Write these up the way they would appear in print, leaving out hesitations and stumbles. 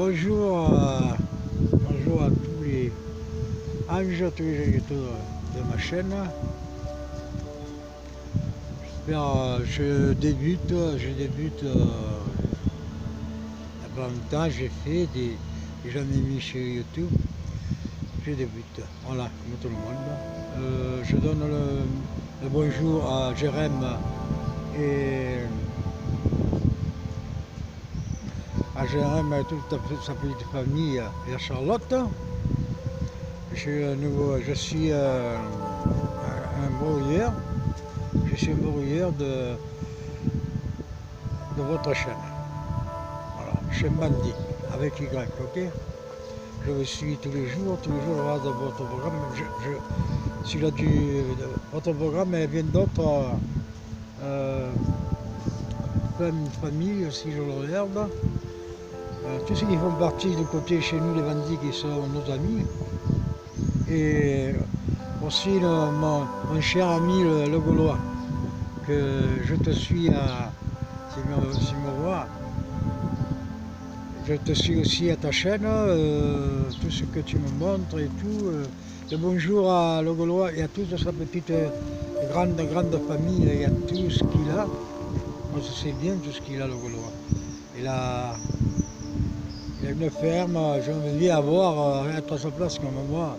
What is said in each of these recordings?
Bonjour, bonjour à tous les anges, tous les auditeurs de ma chaîne. Je débute il y a pas longtemps, j'ai fait j'en ai mis sur YouTube. Je débute, voilà, comme tout le monde. Je donne le bonjour à Jérém et toute sa petite famille et à Charlotte. Je suis un brouilleur. Je suis un brouilleur de votre chaîne. Voilà, chaîne Bandit, avec Y, ok? Je vous suis tous les jours je regarde votre programme. Votre programme et bien d'autres plein de familles aussi, je le regarde. Tous ceux qui font partie du côté chez nous, les bandits qui sont nos amis. Et aussi mon cher ami le Gaulois, que je te suis s'il me voit. Je te suis aussi à ta chaîne, tout ce que tu me montres et tout. Le bonjour à le Gaulois et à toute sa petite grande famille et à tout ce qu'il a. Moi je sais bien tout ce qu'il a, le Gaulois. Il a une ferme, j'aimerais bien avoir, être à sa place comme moi.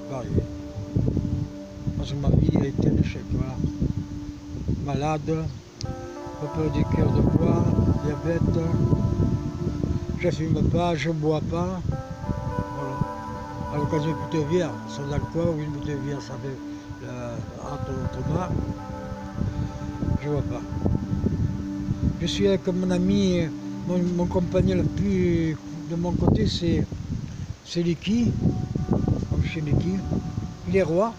Pareil. Parce que ma vie a été un échec, voilà. Malade, peur du cœur de poids, diabète, je fume pas, je bois pas. Voilà. Alors quand j'ai une bouteille de bière, sans alcool, ou une bouteille de bière, ça fait entre mains, je vois pas. Je suis avec mon ami, mon compagnon le plus de mon côté, c'est Liki, comme chez Liki. Il est roi,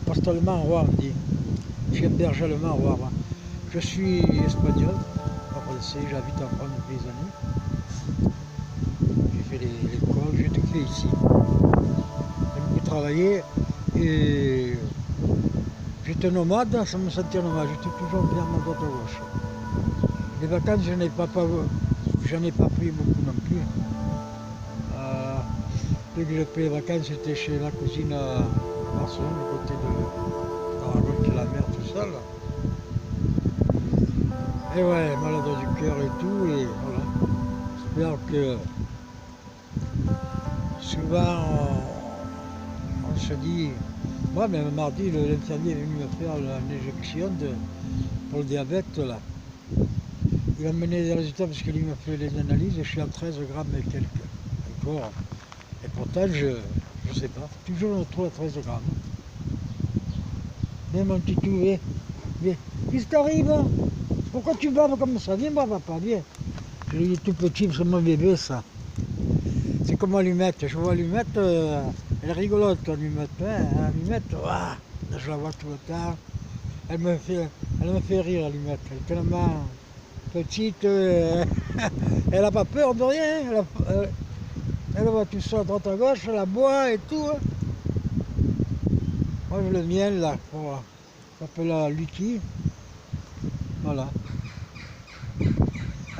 pastoralement roi on dit. Je suis un berger allemand roi. Je suis espagnol, pas français, j'habite en France depuis des années. J'ai fait l'école, j'ai tout fait ici. J'ai beaucoup travaillé et j'étais nomade, ça me sentait nomade, j'étais toujours bien à droite à gauche. Les vacances, j'en ai pas pris beaucoup non plus. Dès que j'ai pris les vacances, c'était chez la cousine à Barcelone, du côté de Tarragone, qui est la mer tout seul. Et ouais, maladie du cœur et tout, et voilà. J'espère que souvent on se dit, moi même mardi, l'infirmier est venu me faire une injection pour le diabète là. Il m'a mené des résultats parce qu'il m'a fait les analyses et je suis à 13 grammes et quelques encore. Et pourtant je sais pas, toujours on trouve à 13 grammes. Viens mon petit tout, viens. Qu'est-ce qui t'arrive? Pourquoi tu baves comme ça? Viens voir papa, viens. Je lui dis tout petit, c'est mon bébé ça. C'est comme Allumette, je vois Allumette, elle est rigolote Allumette, hein, Allumette, je la vois tout le temps. Elle me fait rire Allumette, elle est tellement petite, elle n'a pas peur de rien, elle voit tout ça à droite à gauche, elle la boit et tout. Hein. Moi j'ai le miel là, ça s'appelle Lucky, voilà.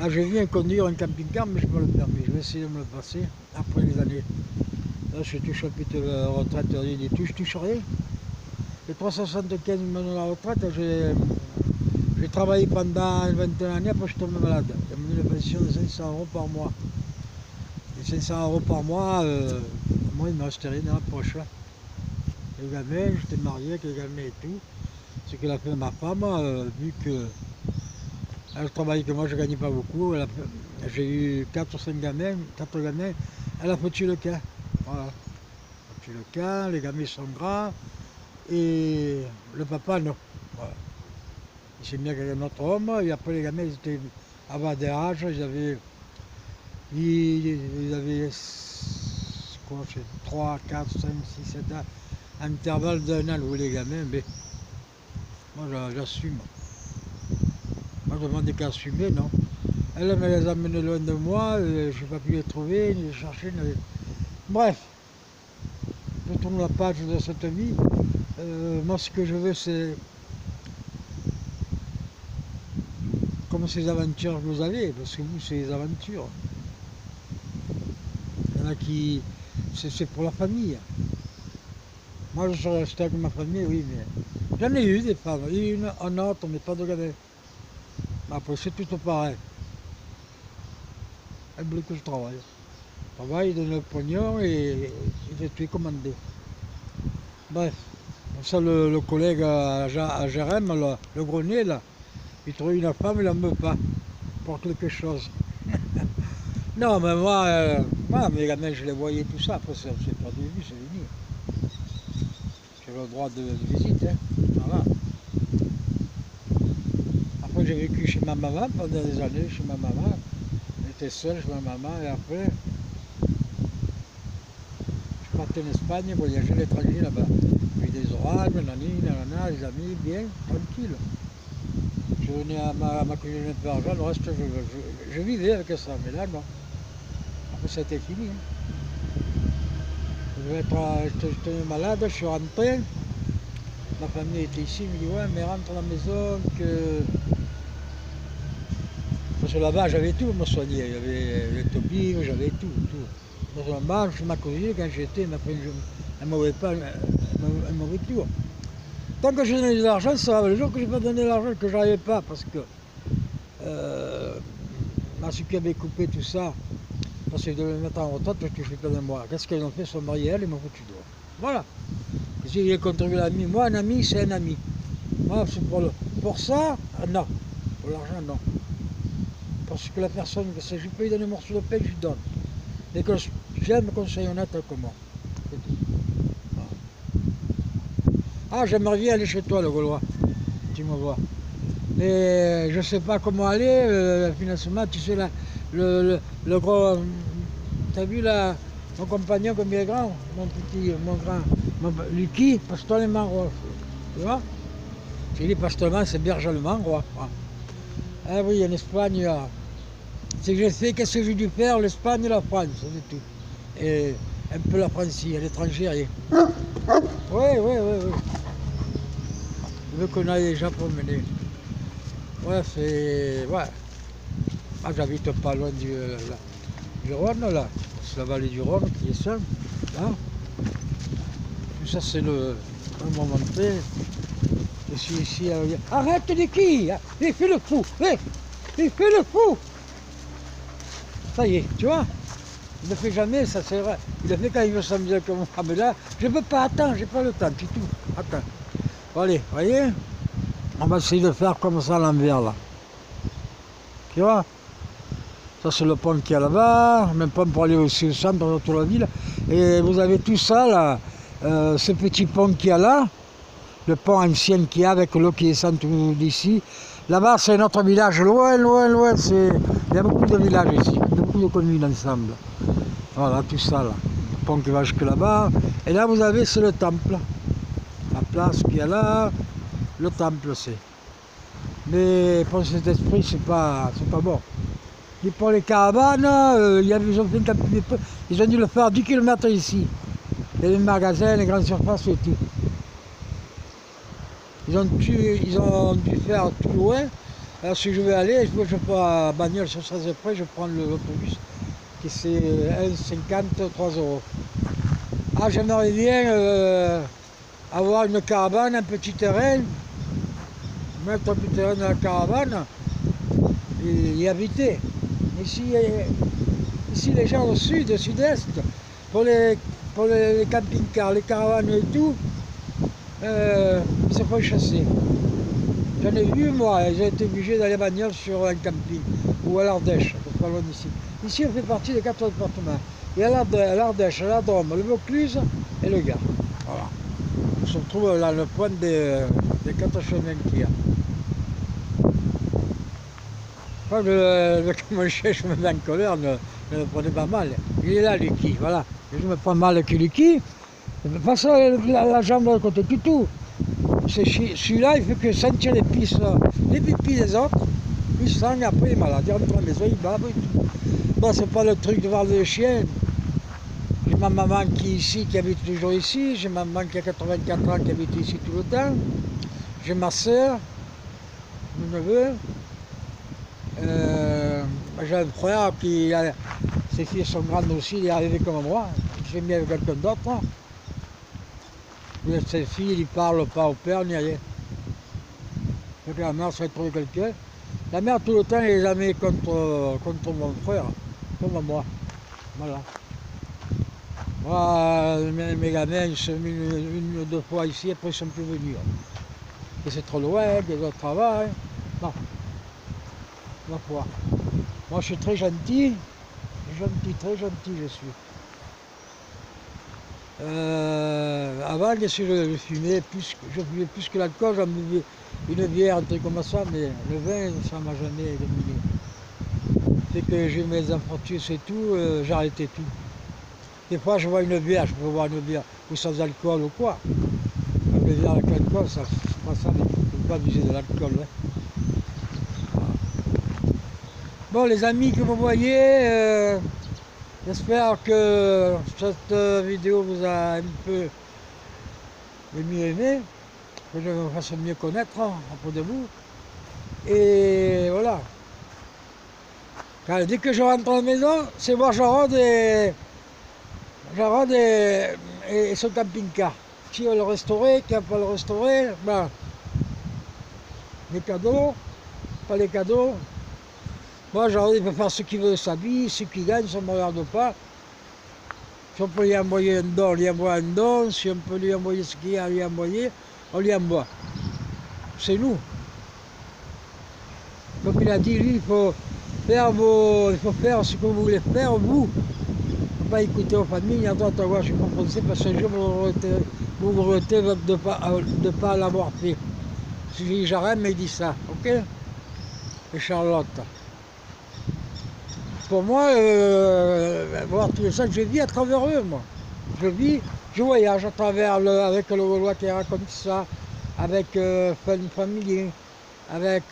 Ah, je viens conduire un camping-car, mais je me le permets. Je vais essayer de me le passer après les années. Là, je touche un peu de retraite, je touche rien. J'ai 375 maintenant la retraite, j'ai travaillé pendant 21 années, après je tombe malade. J'ai mené une pension de 500 € par mois. Et 500 € par mois, moi il ne me restait rien dans la poche. Là. Les gamins, j'étais marié avec les gamins et tout. Ce qu'elle a fait ma femme, vu que elle travaillait que moi, je ne gagnais pas beaucoup. J'ai eu 4 ou 5 gamins, 4 gamins. Elle a foutu le camp. Voilà. Foutu le camp, les gamins sont grands. Et le papa, non. Voilà. Il s'est mis avec un autre homme. Et après, les gamins, ils étaient à bas d'âge. Ils avaient quoi, 3, 4, 5, 6, 7 ans. Intervalle d'un an, où les gamins, mais moi, j'assume. Moi, je demandais qu'à assumer, non. Elle me les a amenés loin de moi, je n'ai pas pu les trouver, ni les chercher. Bref, je tourne la page de cette vie. Moi, ce que je veux, c'est comme ces aventures que vous avez, parce que vous, c'est des aventures. Il y en a qui... C'est pour la famille. Moi, je suis resté avec ma famille, oui, mais... J'en ai eu des femmes, une, un autre, mais pas de gamin. Après, c'est tout pareil. Elle voulait que je travaille. Je travaille, il donne le pognon et tu es commandé. Bref, ça, le collègue à Jérém, le grenier, là, il trouve une femme, il n'en veut pas pour quelque chose. Non, mais moi, mes gamins, je les voyais tout ça. Après, c'est perdu de vue, c'est fini. J'ai le droit de visite, hein. Voilà. Après, j'ai vécu chez ma maman pendant des années, chez ma maman. J'étais seul chez ma maman et après, je partais en Espagne, voyager à l'étranger là-bas. J'ai eu des orages, nanana, les amis, bien, tranquille. Je venais à ma cuisine un peu d'argent, le reste, je vivais avec ça, mais là, non. Après, c'était fini. Hein. J'étais malade, je suis rentré. Ma famille était ici, il me dit ouais, mais rentre à la maison que. Parce que là-bas, j'avais tout pour me soigner. J'avais les topines, j'avais tout. Dans un bar, chez ma cousine, quand j'étais, elle ne m'avait pas elle m'avait tout. Tant que je donnais de l'argent, ça va. Le jour que je n'ai pas donné l'argent, que je n'arrivais pas, parce que ma qui avait coupé tout ça, parce qu'ils devaient me mettre en retraite, parce que je ne fais pas de moi. Qu'est-ce qu'ils ont fait? Ils sont mariés, elle, ils m'ont foutu dehors. Voilà. Et s'il est contribué l'ami, moi, un ami, c'est un ami. Moi, c'est pour ça, non. Pour l'argent, non. Parce que la personne, si je peux lui donner un morceau de pain, je lui donne. Et que j'aime qu'on soit honnête avec moi. Ah, j'aimerais bien aller chez toi, le Gaulois. Tu me vois. Mais je ne sais pas comment aller, le financement, tu sais, là, le gros. T'as vu là, mon compagnon comme il est grand, mon grand, Lucky, pasteur allemand roi. Tu vois? J'ai dit pasteur c'est berge allemand roi. Ah oui, en Espagne, c'est que j'ai fait, qu'est-ce que j'ai dû faire? L'Espagne et la France, c'est tout. Et un peu la France, à l'étranger, rien. Oui. Je veux qu'on aille déjà promener. Ouais, c'est. Ouais. Ah, j'habite pas loin du Rhône, là. C'est la vallée du Rhône qui est simple. Là. Tout ça, c'est le moment T. Je suis ici. Arrête de qui? Il fait le fou. Il fait le fou. Ça y est, tu vois? Il ne le fait jamais, ça c'est vrai. Il le fait quand il veut s'amuser comme moi. Ah, mais là, je ne peux pas, attends, j'ai pas le temps, c'est tout. Attends. Bon, allez, voyez? On va essayer de faire comme ça à l'envers, là. Tu vois? Ça, c'est le pont qu'il y a là-bas, même pont pour aller aussi au centre, dans toute la ville. Et vous avez tout ça, là, ce petit pont qu'il y a là, le pont ancien qu'il y a avec l'eau qui descend tout d'ici. Là-bas, c'est notre village, loin. Il y a beaucoup de villages ici, beaucoup de communes ensemble. Voilà, tout ça, là. Le pont qui va jusque là-bas. Et là, vous avez, c'est le temple. La place qu'il y a là, le temple, c'est. Mais pour cet esprit, c'est pas bon. Et pour les caravanes, ils ont dû le faire 10 km ici. Il y a les magasins, les grandes surfaces et tout. Ils ont dû faire tout loin. Alors si je veux aller, je prends à Bagnole sur 16 près, je prends l'autobus qui c'est 1,50 3 €. Ah, j'aimerais bien avoir une caravane, un petit terrain, mettre un petit terrain dans la caravane et y habiter. Ici, les gens au sud, au sud-est, pour les camping-cars, les caravanes et tout, ils se font chasser. J'en ai vu, moi, ils ont été obligés d'aller à Bagnole sur un camping, ou à l'Ardèche, pas loin d'ici. Ici, on fait partie des 4 départements. Il y a l'Ardèche, la Drôme, le Vaucluse et le Gard. Voilà. On se retrouve là, le point des 4 chemins qu'il y a. Mon chef, je me mets en colère, ne me prenez pas mal. Il est là, Lucky, voilà. Je me prends mal avec Lucky. Passe la jambe de l'autre côté, tout. Celui-là, il fait que sentir les pipis des autres. Il sent, après il est malade. Il rentre à la maison, il bave et tout. Bon, c'est pas le truc de voir le chien. J'ai ma maman qui est ici, qui habite toujours ici. J'ai ma maman qui a 84 ans, qui habite ici tout le temps. J'ai ma soeur, mon neveu. J'ai un frère qui a Ses filles sont grandes aussi, il est arrivé comme moi. Il s'est mis avec quelqu'un d'autre. Ses filles, il ne parle pas au père ni rien. Donc la mère s'est trouvé quelqu'un. La mère, tout le temps, elle les a mis contre mon frère, comme moi. Voilà. Moi, mes gamins, ils sont mis une ou deux fois ici, après ils ne sont plus venus. Et c'est trop loin, des autres travail. Non, ma foi. Moi, je suis très gentil, très gentil, je suis. Avant, je fumais plus que l'alcool, j'en buvais une bière, un truc comme ça, mais le vin, ça ne m'a jamais dominé. Dès que j'ai mes infarctus et tout, j'ai arrêté tout. Des fois, je vois une bière, je peux voir une bière, ou sans alcool ou quoi. Une bière avec l'alcool, ça, c'est pas ça, mais il ne faut pas abuser de l'alcool. Hein. Voilà. Bon, les amis que vous voyez, j'espère que cette vidéo vous a un peu mieux aimé, que je me fasse mieux connaître à propos de vous. Et voilà. Dès que je rentre à la maison, c'est voir Jarod et son camping-car. Qui veut le restaurer, qui n'a pas le restaurer, ben, les cadeaux, pas les cadeaux. Moi, Jarod, il peut faire ce qu'il veut de sa vie, ce qu'il gagne, ça ne me regarde pas. Si on peut lui envoyer un don, on lui envoie un don. Si on peut lui envoyer ce qu'il y a à lui envoyer, on lui envoie. C'est nous. Comme il a dit, lui, il faut faire ce que vous voulez faire, vous. Il ne faut pas écouter aux familles, attends, moi, je suis pas français parce que vous vous regrettez de ne pas l'avoir fait. Si j'arrête, mais il dit ça, ok? Et Charlotte. Pour moi, voir tout ça, je vis à travers eux, moi. Je voyage à travers avec le Gaulois qui raconte ça, avec Fun Family, avec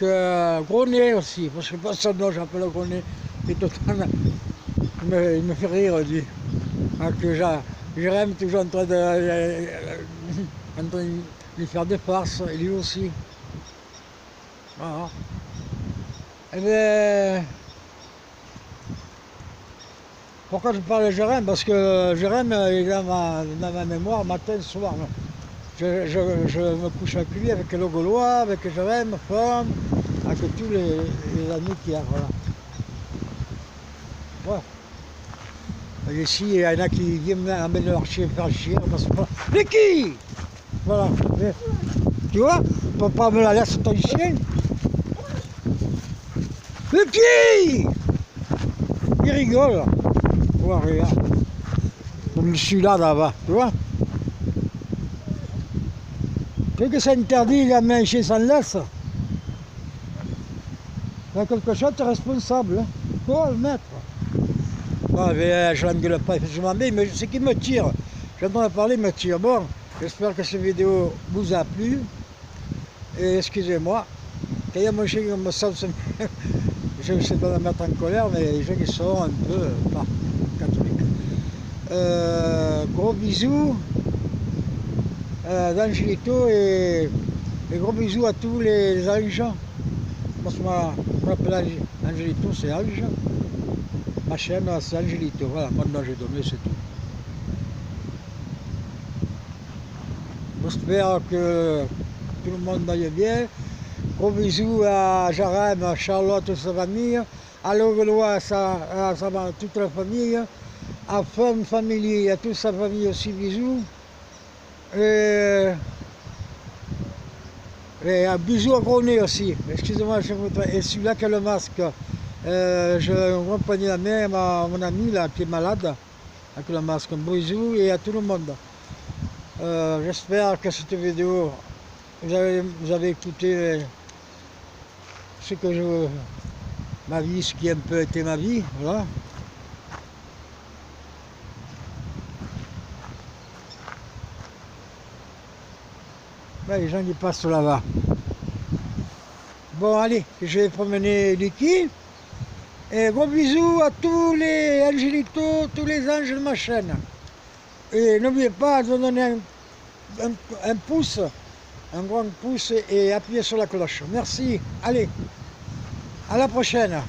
Gronet aussi, parce que pas son nom, j'appelle Gronet, et tout le temps, il me fait rire, lui. Jérém toujours en train de lui faire des farces, et lui aussi. Voilà. Eh bien, pourquoi je parle de Jérém? Parce que Jérém, il est dans ma mémoire matin, soir. Je me couche avec lui, avec le Gaulois, avec Jérém, Femme, avec tous les amis qu'il y a. Voilà. Ouais. Et ici, il y en a qui viennent amener leur chien faire chier. Mais qui? Voilà. Mais, tu vois, papa me la laisse ton chien. Mais qui? Il rigole. Ouais, regarde. Comme celui-là là-bas, tu vois. Tu sais que c'est interdit, il a mis un chien sans laisse. Dans quelque chose, tu es responsable. Hein. Faut le mettre. Bon, mais, je l'engueule pas, effectivement, mais ce qui me tire. J'entends parler, il me tire. Bon, j'espère que cette vidéo vous a plu. Et excusez-moi. Quand il y a mon chien qui me sent, je ne sais pas me mettre en colère, mais les gens qui sont un peu pas catholiques. Gros bisous d'Angelito et gros bisous à tous les anges. Moi, je m'appelle Angelito, c'est Ange. Ma chaîne, c'est Angelito. Voilà, maintenant j'ai donné, c'est tout. J'espère que tout le monde aille bien. Gros bisous à Jarem, à Charlotte et sa famille, à Gaulois, à toute la famille, à Femme Family, à toute sa famille aussi, bisous. Et un bisou à Gronet aussi, excusez-moi, et celui-là qui a le masque. Je accompagne la main à mon ami là, qui est malade, avec le masque. Un bisou et à tout le monde. J'espère que cette vidéo, vous avez écouté ce que ma vie, ce qui a un peu été ma vie, voilà. Là, les gens qui passent là-bas. Bon, allez, je vais promener Lucky. Et gros bisous à tous les angélitos, tous les anges de ma chaîne. Et n'oubliez pas de donner un pouce, un grand pouce et appuyez sur la cloche. Merci. Allez, à la prochaine.